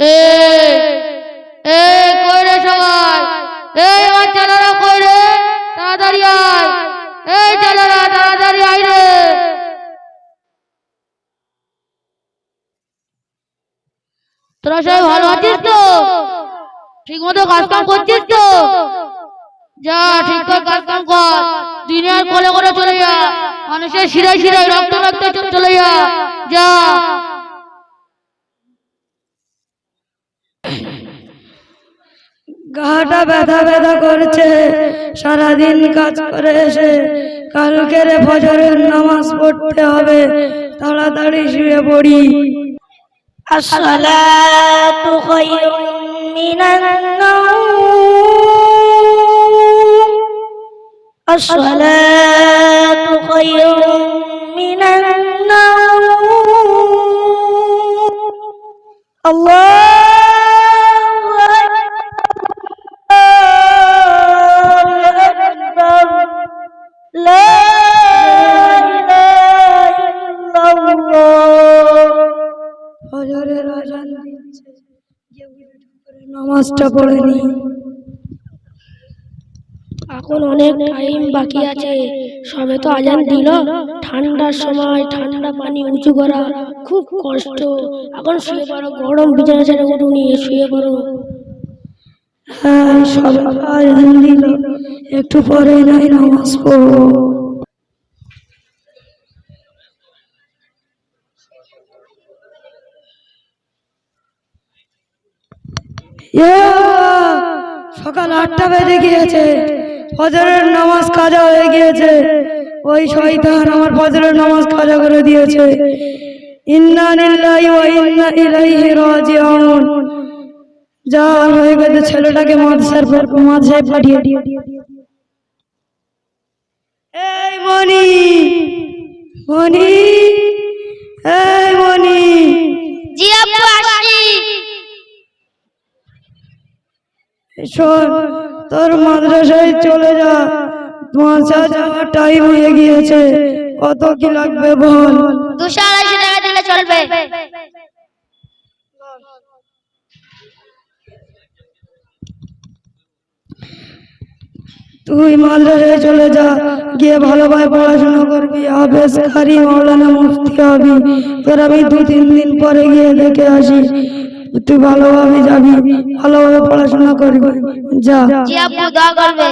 এই এই কই রে সবাই, এই আমার ছেলেরা কই রে, তাড়াতাড়ি আয়, এই ছেলেরা তাড়াতাড়ি আয় রে। তোরা সবাই ভালো আছিস তো? ঠিক মতো কাজ কাম করছিস তো? যা ঠিক করে কাজ কাম কর, দুনিয়ার কোলে করে চলে যা, মানুষের শিরায় শিরায় রক্ত রক্ত চলে যা, যা। গাটা ব্যথা ব্যথা করছে, সারাদিন কাজ করে এসে কালকের ফজরের নামাজ পড়তে হবে, তাড়াতাড়ি শুয়ে পড়ি। আসসালাতু খায়রুম মিনান নাওম, আসসালাতু খায়রুম মিনান নাওম। আল্লাহু আকবার, লা ইলাহা ইল্লাল্লাহ। ফজরের আজান দিচ্ছে, নামাজটা পড়ে নি। এখন অনেক টাইম বাকি আছে, সবে তো আজান দিল। ঠান্ডার সময় ঠান্ডা পানি উঁচু করা খুব কষ্ট। এখন শুয়ে পড়ো, গরম বিছানা ছেড়ে উঠুনি, শুয়ে পড়ো। হ্যাঁ, সবে আজান দিল, একটু পরে নাই নামাজ পড়বো। সকাল 8টা বেজে গিয়েছে, ফজরের নামাজ কাজা হয়ে গিয়েছে। ওই শয়তান আমার ফজরের নামাজ কাজা করে দিয়েছে। ইন্না লিল্লাহি ওয়া ইন্না ইলাইহি রাজিউন। যা হয়ে গেছে, ছেলেটাকে মাদ্রাসায় পাঠিয়ে দিয়ে। এই মনি, মনি, এই মনি। জি আব্বু, আসি। শোন, তোর মাদ্রাসায় চলে যা, মাদ্রাসা যাওয়ার টাইম হয়ে গিয়েছে। কত কি লাগবে বল? 200-250 টাকা দিলে চলবে। তুই মাদ্রাসায় চলে যা, গিয়ে ভালোভাবে পড়াশোনা করবি, হাফেজ কারি মাওলানা মুফতি হবি। তোর আমি 2-3 দিন পরে গিয়ে দেখে আসি। তুই ভালোভাবে যাবি, ভালোভাবে পড়াশোনা করবি, যা। জি আব্বু, দোয়া করবে।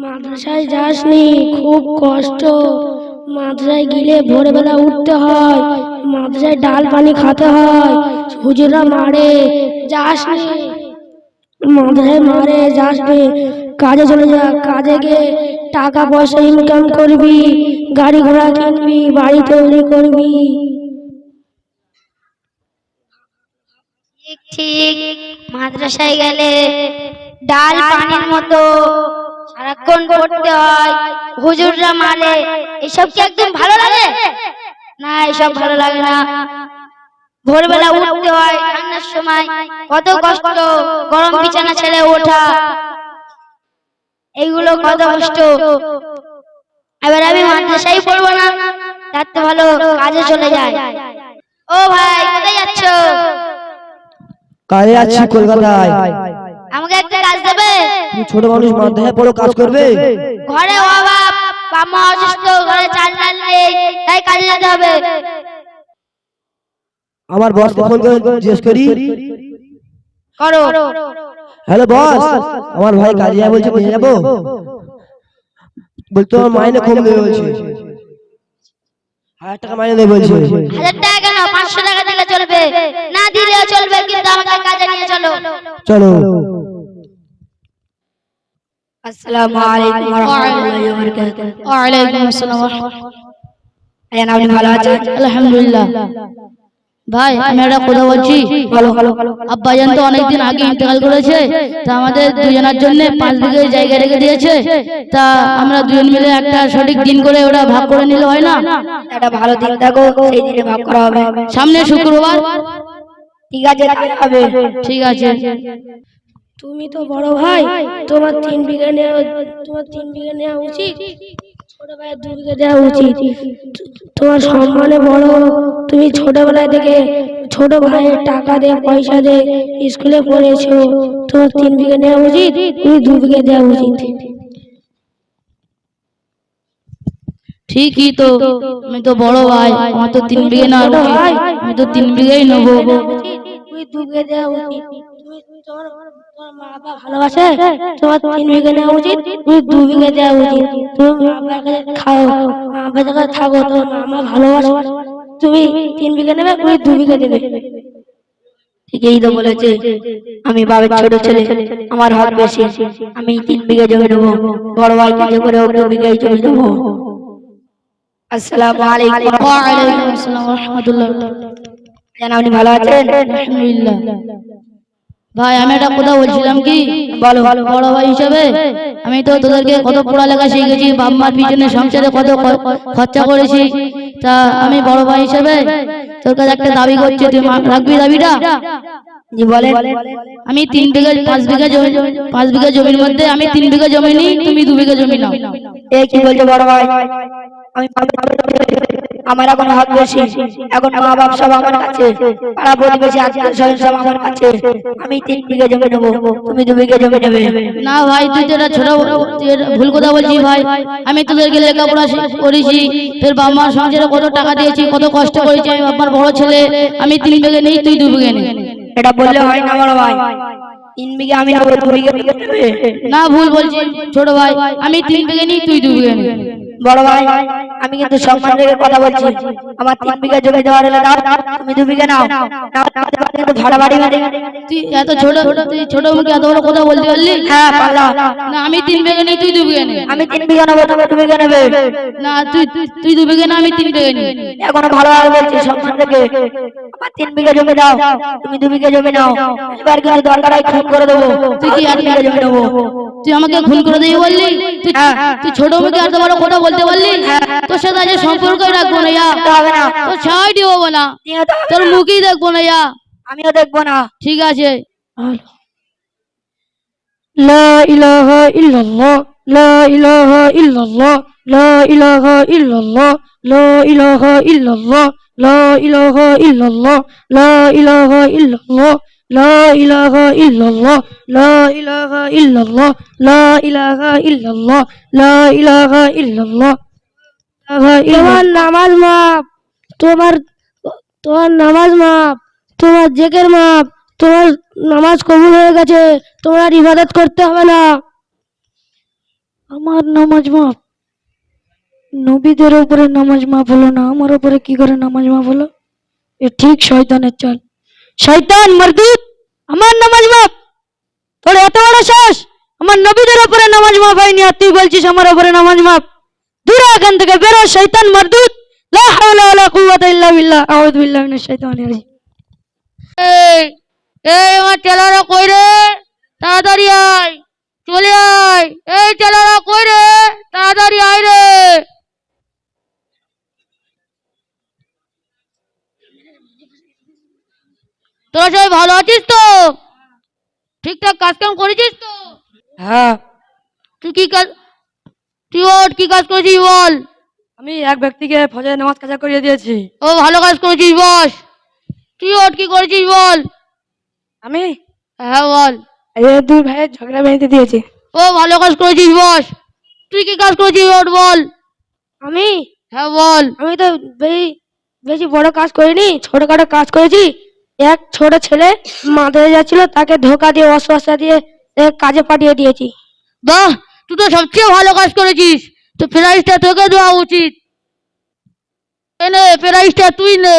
মাদ্রাসায় যাসনি, খুব কষ্ট। মাদ্রাসায় গেলে ভোরবেলা উঠতে হয়, মাদ্রাসায় ডাল পানি খেতে হয়, হুজুররা মারে। যাসনি, মাদ্রাসায় মারে, যাসনি। কাজে চলে যা, কাজে গিয়ে টাকা পয়সা ইনকাম করবি, গাড়ি ঘোড়া কিনবি, বাড়ি তৈরি করবি। ঠিক ঠিক, মাদ্রাসায় গেলে ডাল পানির মতো সারাক্ষণ পড়তে হয়, হুজুররা মারে। এসব কি একদম ভালো লাগে? না, এসব ভালো লাগে না। ভোরবেলা উঠতে হয়, ঠান্ডার সময় কত কষ্ট, গরম বিছানা ছেড়ে ওঠা, এইগুলো কত কষ্ট। এবার আমি মাদ্রাসায় পড়বো না, তার তো ভালো কাজে চলে যায়। ও ভাই, কোথায় যাচ্ছ? কাজে যাচ্ছি কলকাতায়। আমাকে একটা কাজ দেবে? তুমি ছোট মানুষ, মাদ্রাসায় পড়ো, কাজ করবে? ঘরে অভাব, বাবা অসুস্থ, ঘরে চাল ডাল নেই, তাই কাজে যেতে হবে। আমার বসকে ফোন করে জিজ্ঞেস করি। করো। হ্যালো বস, আমার ভাই কাজে যাবে বলছে, নিয়ে যাবো? বলতো আমার মাইনে কম দেবে বলছে, 1000 টাকা মাইনে দেবে বলছে। 1000 টাকা কেন, 500 টাকা দিলে চলবে, না দিলেও চলবে, কিন্তু আমাকে কাজে নিয়ে চলো। চলো। আসসালামু আলাইকুম ওয়া রাহমাতুল্লাহি ওয়া বারাকাতুহু। ওয়া আলাইকুম আসসালাম ওয়া রাহমাতুল্লাহ। আয়ান, আপনি ভালো আছেন? আলহামদুলিল্লাহ। ভাই, আমি একটা কথা বলছি। আব্বাজান তো অনেকদিন আগে ইন্তেকাল করেছে, তা আমাদের দুজনের জন্য 5 বিঘে জায়গা রেখে দিয়েছে। তা আমরা দুজন মিলে একটা সঠিক দিন করে ওটা ভাগ করে নিলে হয় না? একটা ভালো দিন দেখো, সেই দিনে ভাগ করা হবে। সামনে শুক্রবার। ঠিক আছে, তাই হবে। ঠিক আছে। তুমি তো বড় ভাই, তোমার 3 বিঘা নেওয়া উচিত, ছোট ভাইয়ের 2 বিঘা দেওয়া উচিত। তোমার সম্মানে বড়। তুমি ছোটবেলায় থেকে ছোট ভাইয়ের টাকা দিয়ে পয়সা দিয়ে স্কুলে পড়েছো, তোমার 3 বিঘে নেওয়া উচিত, তুমি 2 বিঘে দেওয়া উচিত। ঠিকই তো, আমি তো বড় ভাই, আমার তো 3 বিঘে না উচিত, আমি তো 3 বিঘেই নেবো। তুমি 2 বিঘে দেওয়া উচিত। তুমি তোমার তোমার মা বাবা ভালোবাসে, তোমার 3 বিঘে নেওয়া উচিত, তুমি 2 বিঘে দেওয়া উচিত। তুমি মা বাবার কাছে খাও, মা বাবার কাছে থাকো, তোমার মা বাবা ভালোবাসে, তুমি 3 বিঘে নেবে, তুমি 2 বিঘে দেবে। ঠিকই তো বলেছে, আমি বাবার ছোট ছেলে, আমার হক বেশি, আমি 3 বিঘা জমি নেবো, বড় ভাই কাজে করে 2 বিঘাই জমি নেবো। আসসালামু আলাইকুম। ওয়া আলাইকুম আসসালাম ওয়া রাহমাতুল্লাহ। জান আপনি ভালো আছেন? আলহামদুলিল্লাহ। ভাই আমি একটা কথা বলছিলাম কি, বলো। বড় ভাই হিসেবে আমি তো তোদেরকে কত পড়ালেখা শিখেছি, বাপ মার পিছনে সংসারে কত খরচা করেছি, তা আমি বড় ভাই হিসেবে তোর কাছে একটা দাবি করছি, তুই রাখবি দাবিটা? জি বলেন। আমি 3 বিঘা 5 বিঘা জমি, 5 বিঘা জমির মধ্যে আমি 3 বিঘা জমি নিই, তুমি 2 বিঘা জমি নাও। এ কি বলছো বড় ভাই? আমি আমার এখন হক বেশি, এখন মা বাপ সব আমার কাছে, পাড়া প্রতিবেশী আত্মীয় স্বজন সব আমার কাছে, আমি 3 বিঘা জমি নেবো, তুমি 2 বিঘা জমি নেবে। না ভাই, তুই তো এটা তুই এটা ভুল কথা বলছিস ভাই। আমি তোদেরকে লেখাপড়া করেছি, তোর বাবা মার সংসারে কত টাকা দিয়েছি, কত কষ্ট করেছি, আমি বাবার বড় ছেলে, আমি 3 বিঘা নেই, তুই 2 বিঘা নে। এটা বললে হয় না বড় ভাই, 3 বিঘা আমি নেবো, 2 বিঘা তুমি নেবে। না, ভুল বলছিস ছোট ভাই, আমি 3 বিঘা নিই, তুই 2 বিঘা নে। বড় ভাই আমি কিন্তু সম্মান রেখে কথা বলছি, আমার 3 বিঘা জমি দেওয়ার হলে দাও, তুমি 2 বিঘা নাও, কিন্তু ভাড়া বাড়ি বাড়ি। তুই এত তুই ছোট মুখে এত বড় কথা বলতে পারলি? হ্যাঁ পারলাম। না, আমি 3 বিঘা নিই, তুই 2 বিঘা নে। আমি 3 বিঘা নেবো, তুমি 2 বিঘা নেবে। না, তুই 2 বিঘা না, আমি 3 বিঘা নিই। এখনো ভালো ভালো বলছি, সম্মান রেখে আমার 3 বিঘা জমি দাও, তুমি 2 বিঘা জমি নাও, এবার কিন্তু দরকার হয় খুন করে দেবো। তুই কি 3 বিঘা জমি নেবো। তুই আমাকে খুন করে দিবি বললি? তুই ছোট মুখে এত বড় কথা বলতে পারলি? তোর সাথে আজ সম্পর্কই রাখবো না, হবে না, তোর ছাই দিব না, তোর মুখই দেখবো না। আমিও দেখবো না। ঠিক আছে। লা ইলাহা ইল্লাল্লাহ, লা ইলাহা ইল্লাল্লাহ, লা ইলাহা ইল্লাল্লাহ, লা ইলাহা ইল্লাল্লাহ, লা ইলাহা ইল্লাল্লাহ, লা ইলাহা ইল্লাল্লাহ, লা ইলাহা ইল্লাল্লাহ, লা ইলাহা ইল্লাল্লাহ, লা ইলাহা ইল্লাল্লাহ, লা ইলাহা ইল্লাল্লাহ। তোমার নামাজ মাপ, তোমার তোমার নামাজ মাপ, তোমার জেকের মাপ, তোমার নামাজ কবুল হয়ে গেছে, তোমার আর ইবাদত করতে হবে না। আমার নামাজ মাপ? নবীদের উপরে নামাজ মাপ হলো না, আমার উপরে কি করে নামাজ মাপ হলো? এ ঠিক শয়তানের চাল। শয়তান মারদুদ, আমার নামাজ মাপ? তোর এত বড় সাহস, আমার নবীদের উপরে নামাজ মাপ হয়নি, আর তুই বলছিস আমার উপরে নামাজ মাপ? দূর এখান থেকে বেরো শয়তান মারদুদ। লা হাওলা ওয়ালা কুওয়াতা ইল্লা বিল্লাহ, আউযু বিল্লাহি মিনাশ শাইতানির রাজিম। এই আমার চেলারা কই রে? তাড়াতাড়ি আয়, চলে আয়। এই চেলারা কই রে? তাড়াতাড়ি আয় রে। তোরা সবাই ভালো আছিস তো? ঠিকঠাক কাজ কাম করেছিস তো? হ্যাঁ, তুই কি কাজ, কি কাজ করেছিস বল? আমি এক ব্যক্তিকে ফজরের নামাজ কাজা করিয়ে দিয়েছি। ও, ভালো কাজ করেছিস, বস। তুই কি করেছিস বল? আমি হ্যাঁ বল। দুই ভাইয়ের ঝগড়া বেঁধে দিয়েছি। ও, ভালো কাজ করেছিস, বস। তুই কি কাজ করেছিস বল? আমি হ্যাঁ বল। আমি তো বেশি বড় কাজ করিনি, ছোটখাটো কাজ করেছি। এক ছোট ছেলে মাদ্রাসে যাচ্ছিল, তাকে ধোকা দিয়ে অশ্বাসা দিয়ে কাজে পাঠিয়ে দিয়েছি। বাহ, তুই তো সবচেয়ে ভালো কাজ করেছিস, তো প্রাইজটা তোকে দেওয়া উচিত। এনে প্রাইজটা তুই নে।